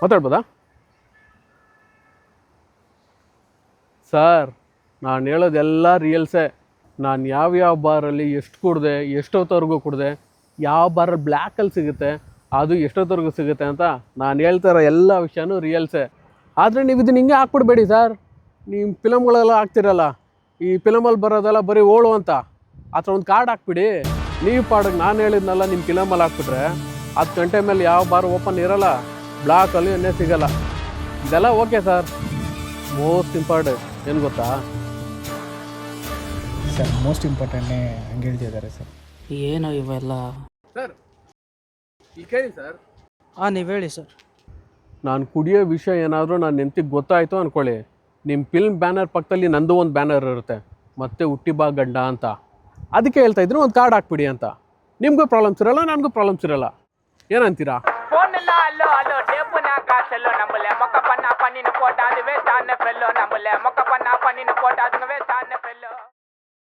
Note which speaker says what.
Speaker 1: ಮಾತಾಡ್ಬೋದಾ sir? ನಾನು ಹೇಳೋದೆಲ್ಲ ರಿಯಲ್ಸೇ. ನಾನು ಯಾವ್ಯಾವ ಬಾರಲ್ಲಿ ಎಷ್ಟು ಕುಡಿದೆ, ಎಷ್ಟೊತ್ತವರೆಗೂ ಕುಡಿದೆ, ಯಾವ ಬಾರಲ್ಲಿ ಬ್ಲ್ಯಾಕಲ್ಲಿ ಸಿಗುತ್ತೆ, ಅದು ಎಷ್ಟೊತ್ತವರೆಗೂ ಸಿಗುತ್ತೆ ಅಂತ ನಾನು ಹೇಳ್ತಾರೋ ಎಲ್ಲ ವಿಷಯನೂ ರಿಯಲ್ಸೇ. ಆದರೆ ನೀವು ಇದನ್ನ ಹಿಂಗೆ ಹಾಕ್ಬಿಡ್ಬೇಡಿ ಸರ್. ನಿಮ್ಮ ಫಿಲಮ್ಗಳೆಲ್ಲ ಹಾಕ್ತಿರಲ್ಲ, ಈ ಫಿಲಮಲ್ಲಿ ಬರೋದೆಲ್ಲ ಬರೀ ಓಳು ಅಂತ ಆ ಥರ ಒಂದು ಕಾರ್ಡ್ ಹಾಕ್ಬಿಡಿ. ನೀವು ಪಾಡಿಗೆ ನಾನು ಹೇಳಿದ್ನಲ್ಲ ನಿಮ್ಮ ಫಿಲಮಲ್ಲಿ ಹಾಕ್ಬಿಟ್ರೆ 10 ಗಂಟೆ ಮೇಲೆ ಯಾವ ಬಾರ್ ಓಪನ್ ಇರೋಲ್ಲ, ಬ್ಲಾಕಲ್ಲಿ ಎಣ್ಣೆ ಸಿಗೋಲ್ಲ. ಇದೆಲ್ಲ ಓಕೆ ಸರ್. ಮೋಸ್ಟ್ ಇಂಪಾರ್ಟೆಂಟ್ ಏನು ಗೊತ್ತಾ
Speaker 2: ಸರ್? ಮೋಸ್ಟ್ ಇಂಪಾರ್ಟೆಂಟ್ನೇ ಹಂಗೆ ಹೇಳ್ತಿದ್ದಾರೆ ಸರ್.
Speaker 3: ಏನೋ ಇವೆಲ್ಲ.
Speaker 1: ಸರ್ ಈ ಕೇಳಿ ಸರ್,
Speaker 3: ಹಾಂ, ನೀವು ಹೇಳಿ ಸರ್.
Speaker 1: ನಾನು ಕುಡಿಯೋ ವಿಷಯ ಏನಾದರೂ ನನ್ನ ನೆಂತಿಗೆ ಗೊತ್ತಾಯಿತು ಅಂದ್ಕೊಳ್ಳಿ, ನಿಮ್ಮ ಫಿಲ್ಮ್ ಬ್ಯಾನರ್ ಪಕ್ಕದಲ್ಲಿ ನಂದು ಒಂದು ಬ್ಯಾನರ್ ಇರುತ್ತೆ, ಮತ್ತೆ ಹುಟ್ಟಿ ಬಾ ಗಂಡ ಅಂತ. ಅದಕ್ಕೆ ಹೇಳ್ತಾ ಇದ್ರು ಒಂದು ಕಾರ್ಡ್ ಹಾಕ್ಬಿಡಿ ಅಂತ. ನಿಮಗೂ ಪ್ರಾಬ್ಲಮ್ಸ್ ಇರಲ್ಲ, ನನಗೂ ಪ್ರಾಬ್ಲಮ್ಸ್ ಇರಲ್ಲ. ಏನಂತೀರಾ?
Speaker 4: நம்மள மொக்க பண்ணா பண்ணின்னு போட்டா அது வேஸ்ட் ஆன ஃபெல்லோ நம்மள மொக்க பண்ணா பண்ணின்னு போட்டா அதுங்க வேஸ்ட்